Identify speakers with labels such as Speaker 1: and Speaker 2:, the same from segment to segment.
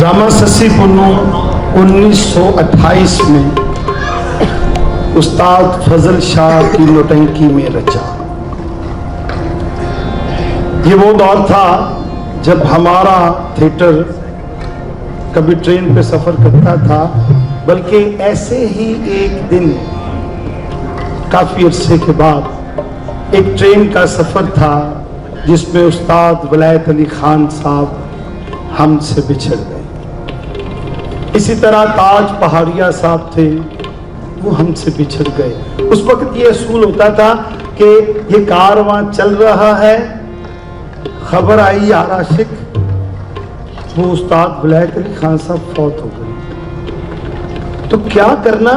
Speaker 1: Drama Shashi Punnu 1928 में उस्ताद फजल शाह की नौटंकी में रचा। ये वो दौर था जब हमारा थिएटर कभी ट्रेन पे सफर करता था, बल्कि ऐसे ही एक दिन काफी अरसे के बाद एक ट्रेन का सफर था जिसमें उस्ताद वलायत अली खान साहब हमसे बिछड़ गए। इसी तरह ताज पहाड़िया साहब थे, वो हमसे बिछड़ गए। उस वक्त ये असूल होता था कि ये कारवां चल रहा है, खबर आई यार आशिक, वो उस्ताद वलायत अली खान साहब फौत हो गए। तो क्या करना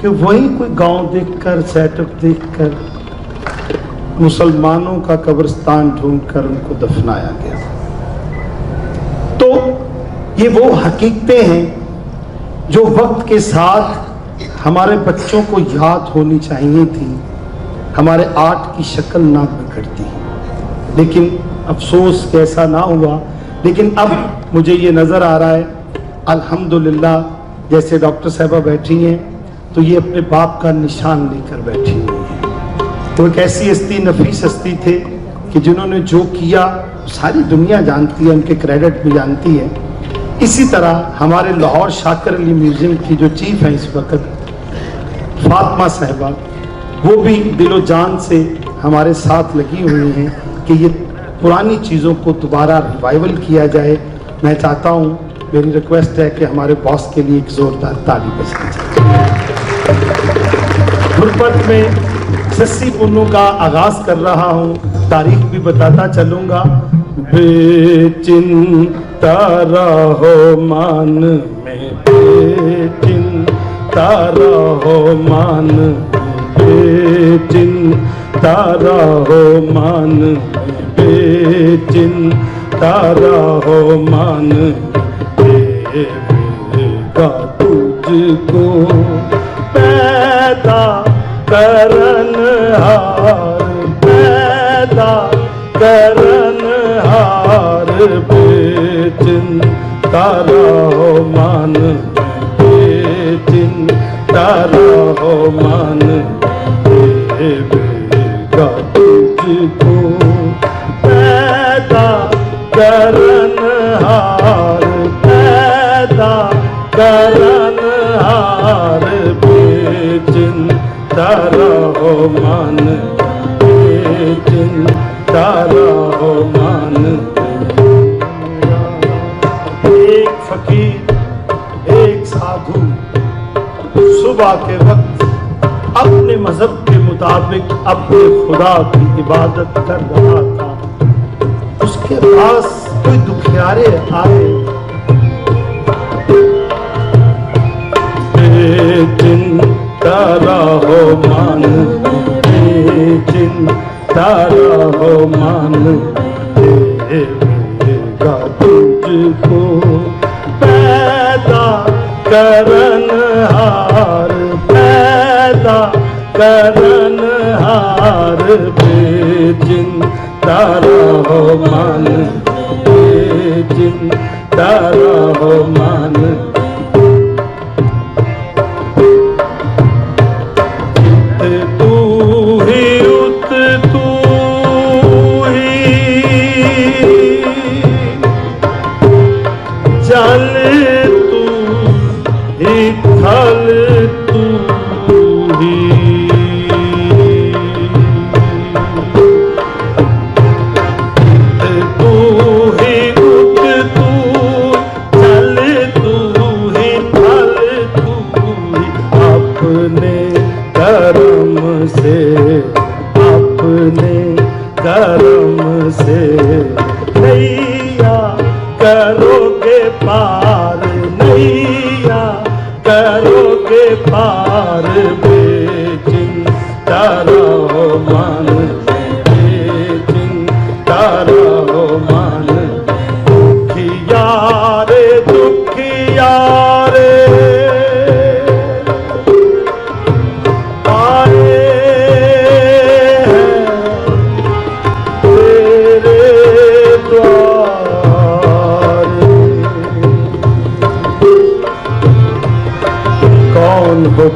Speaker 1: कि वही कोई गांव देखकर, सेटअप देखकर मुसलमानों का कब्रिस्तान ढूंढकर उनको दफनाया गया। तो ये वो हकीकतें हैं जो वक्त के साथ हमारे बच्चों को याद होनी चाहिए थी। हमारे आर्ट की शक्ल ना बिगड़ती, लेकिन अफसोस कैसा ना हुआ। लेकिन अब मुझे ये नज़र आ रहा है अल्हम्दुलिल्लाह, जैसे डॉक्टर साहबा बैठी हैं तो ये अपने बाप का निशान लेकर बैठी हुई हैं। तो एक ऐसी हस्ती, नफीस हस्ती थे कि जिन्होंने जो किया सारी दुनिया जानती है, उनके क्रेडिट भी जानती है। इसी तरह हमारे लाहौर शाकर अली म्यूजियम की जो चीफ हैं इस वक्त, फातिमा साहिबा, वो भी दिलो जान से हमारे साथ लगी हुई हैं कि ये पुरानी चीज़ों को दोबारा रिवाइवल किया जाए। मैं चाहता हूँ, मेरी रिक्वेस्ट है कि हमारे बॉस के लिए एक जोरदार ताली बजनी चाहिए। गुरबत में सस्सी पुन्नू का आगाज कर रहा हूँ, तारीख भी बताता चलूँगा। बेचिंता रहो मान में, बेचिंता रहो मान में, बेचिंता रहो मान में, बेचिंता रहो मान देगा तुझको पैदा करनहार, पैदा करनहार, बेचिंता रहो मान, बेचिंता रहो मान देगा तुझको पैदा करनहार, पैदा करनहार, बेचिंता रहो मान, बेचिंता रहो मान। एक फकीर, एक साधु सुबह के वक्त अपने मजहब के मुताबिक अपने खुदा की इबादत कर रहा था। उसके पास कोई दुखियारे आए। बेचिंता रहो मान, बेचिंता रहो मान देगा तुझको पैदा करनहार, पैदा करनहार, बेचिंता रहो मान, बेचिंता रहो मान।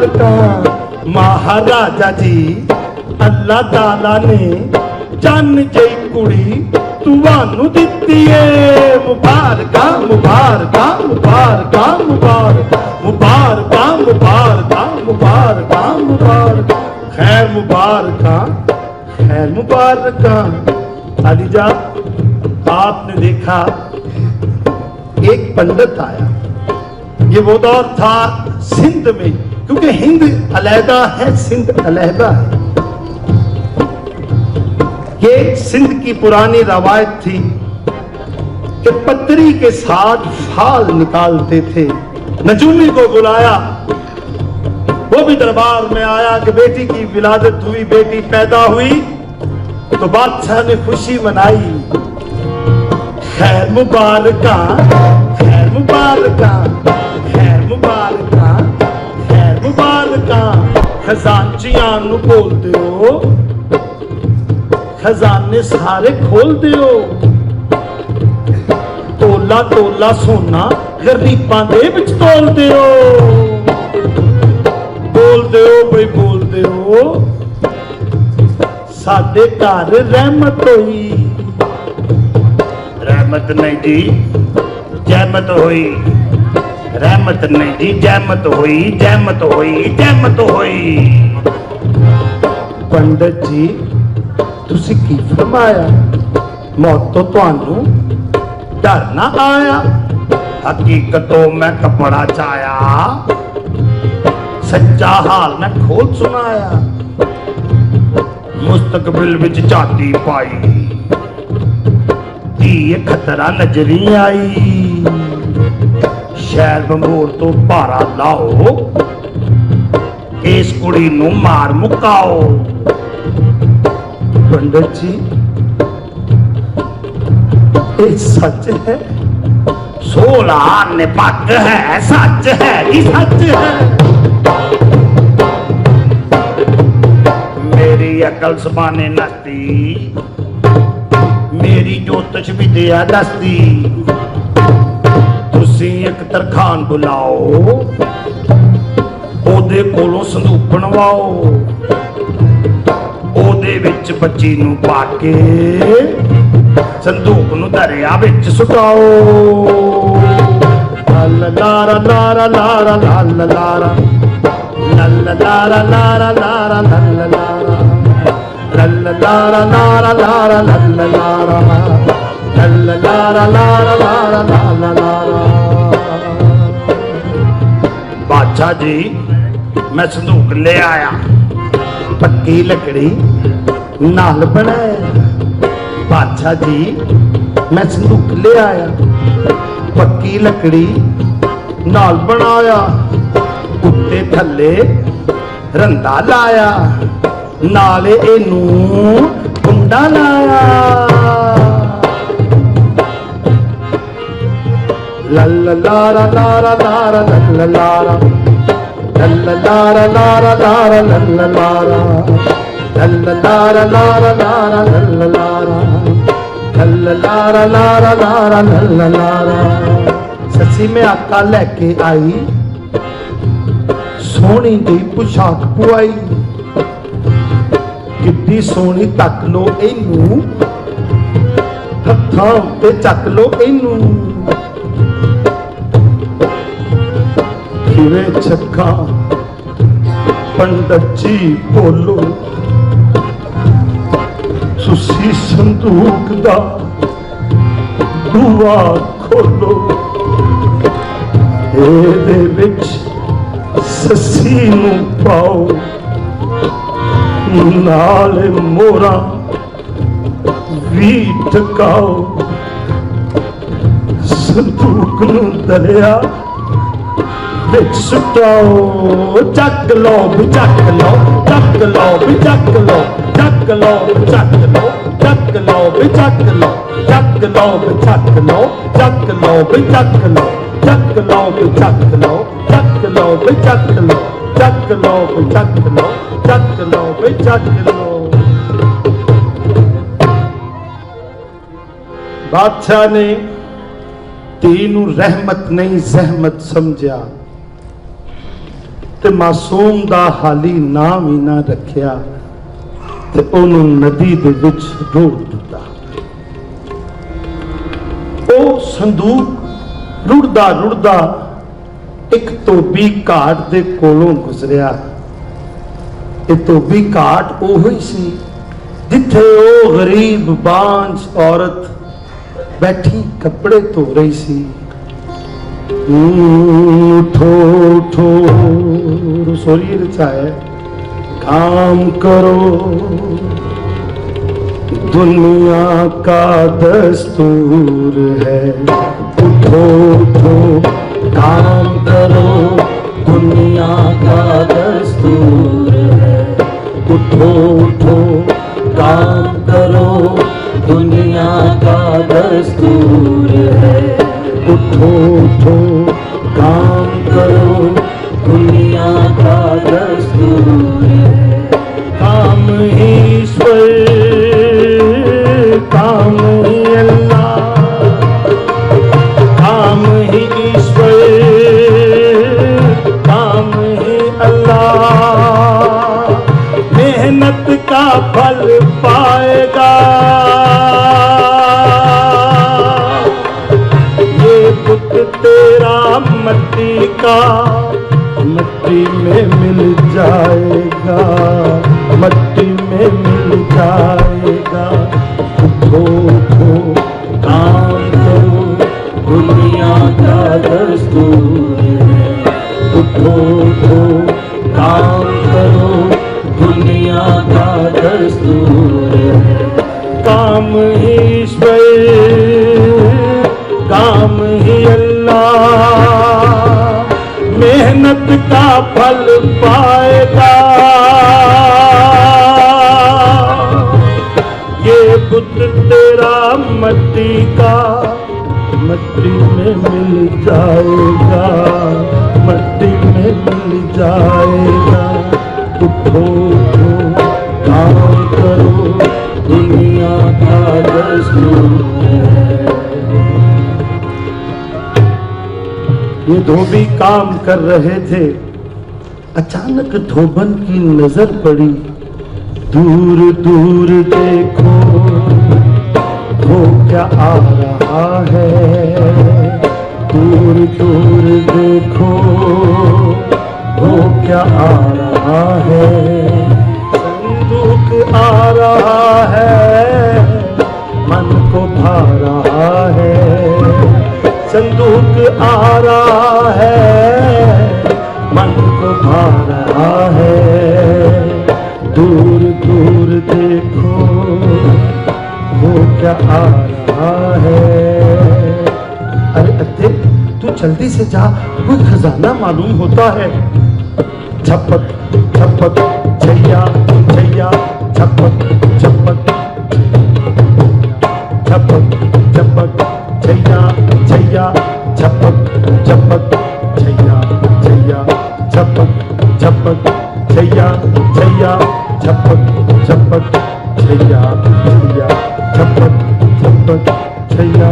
Speaker 1: मुबारक महाराजा जी अल्लाह ताला ने चन जई कुड़ी तुहानू दित्ती है मुबारक मुबारक मुबारक मुबारक मुबारक मुबारक मुबारक मुबारक खैर मुबारक अलीजा आपने देखा एक पंडित आया ये वो दौर था सिंध में क्योंकि हिंद अलहदा है सिंध अलहदा है ये सिंध की पुरानी रवायत थी कि पत्तरी के साथ फाल निकालते थे नजूमी को बुलाया वो भी दरबार में आया कि बेटी की विलादत हुई बेटी पैदा हुई तो बादशाह ने खुशी मनाई खैर मुबारक खैर मुबारक खैर मुबारक खैर मुबारक खजांचियां नु बोल दियो खजाने सारे खोल दियो तोला तोला सोना गरीबां दे विच तोल दियो बई बोल दियो साडे घर रहमत होई रहमत नहीं जी जहमत हुई रहमत नहीं जी जहमत हुई जहमत हुई जहमत हुई पंडित जी तुसी की फरमाया मौत तो तुहानू डर ना आया हकीकतों मैं कपड़ा चाया सच्चा हाल मैं खोल सुनाया मुस्तकबिल विच झाती पाई ये खतरा नजरी आई शहर बंगोर तो भारा लाओ इस कुड़ी नू मार मुकाओ पंडित जी ये सच है 16 निपट है सच है कि सच है मेरी अकल सबाने नस्ती मेरी जोतश विद्या दसदी तुसी एक तरखान बुलाओ ओदे कोलों संदूक बनवाओ ओदे विच बच्ची नू पाके संदूक नू दरिया विच सुटाओ लारा लारा लारा लारा लारा लारा लारा लारा लारा लारा लारा लारा लारा लारा लारा लारा लारा लारा बादशाह जी मैं संदूक ले आया पक्की लकड़ी नाल बनाया बादशाह जी मैं संदूक ले आया पक्की लकड़ी नाल बनाया उत्ते थल्ले रंदा लाया नाले इनू कुंडा लाया लल्ला लारा लारा लारा लल्ला लारा लल्ला लारा लारा लारा लल्ला लारा लल्ला लारा लारा लारा लल्ला लारा लल्ला लारा लारा लारा लल्ला लारा सच्ची में आका लेके आई सोहनी दी पोशाक पुआई कितनी सोहनी तक लो इनू हत्थां ते चक लो इनू किवे छक्का पंडित जी बोलो तुसी संदूक दा दुआ खोलो एदे विच ससी नू पाओ नाल मोरा भी टकाओ संदूक नू दरिया विच सुटाओ चक लो भी चक लो चक लो भी चक लो चक लो भी चक लो चक लो भी चक लो चक लो भी चक लो चक लो भी चक लो चक लो भी चक लो चक लो भी चक लो चक लो भी चक लो चक लो भी चक लो बादशाह ने तीनों रहमत नहीं जहमत समझा ते मासूम दा हाली नाम ही ना रखिया ते ओनू नदी दे विच रोड़ दिता। ओ संदूक रुड़दा रुड़दा एक धोबी घाट दे कोलों गुजरिया। ये धोबी घाट ओही सी जिथे ओ गरीब बांझ औरत बैठी कपड़े धो रही सी। उठो उठो रसोई रचाए काम करो, दुनिया का दस्तूर है। उठो उठो काम करो, दुनिया का दस्तूर है। उठो उठो काम करो, दुनिया का दस्तूर है। उठो उठो काम करो, दुनिया का दस्तूर है। काम ही ईश्वर, काम ही अल्लाह, काम ही ईश्वर, काम ही अल्लाह। मेहनत का फल पाएगा, ये पुत तेरा मट्टी का मट्टी में मिल जाएगा, मट्टी में मिल जाएगा। उठो उठो काम करो, दुनिया का दस्तूर है। उठो उठो काम करो, दुनिया का दस्तूर है। काम ही ईश्वर, काम ही अल्लाह, मेहनत का फल पाएगा। ये पुत्र तेरा मट्टी का मट्टी में मिल जाएगा, मट्टी में मिल जाएगा। उठो उठो काम करो, दुनिया का दस्तूर है। ये धोबी काम कर रहे थे, अचानक धोबन की नजर पड़ी। दूर दूर देखो वो क्या आ रहा है, दूर दूर देखो वो क्या आ रहा है। संदूक आ रहा है, मन को भा रहा है। संदूक आ रहा है, मन को भा रहा है। दूर दूर देखो वो क्या आ रहा है। अरे अत्ते तू जल्दी से जा, कोई खजाना मालूम होता है। झपक झपक छैया छैया, झपक झपक झपक झपक छैया छैया, झपक झपक छैया छैया, झपक झपक छैया छैया, झपक झपक छैया छैया, झपक झपक छैया।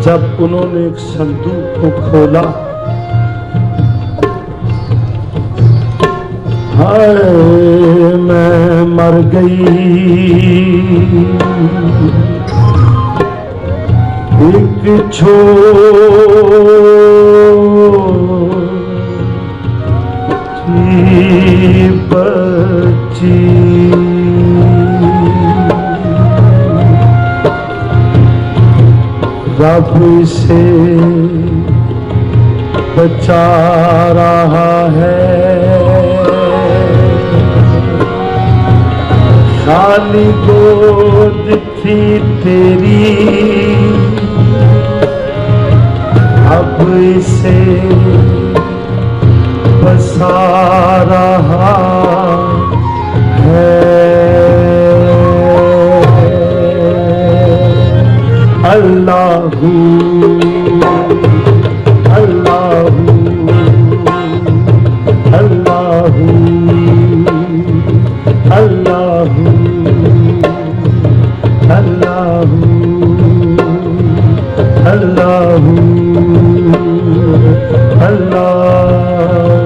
Speaker 1: जब उन्होंने एक संदूक को खोला, हाय मैं मर गई। एक छोटी बच्ची रब से बचा रहा है। खाली गोद थी तेरी, अब इसे बसा रहा है। अल्लाहू अल्लाहू अल्लाहू अल्लाहू अल्लाहू अल्लाहू अल्लाह अल्लाह।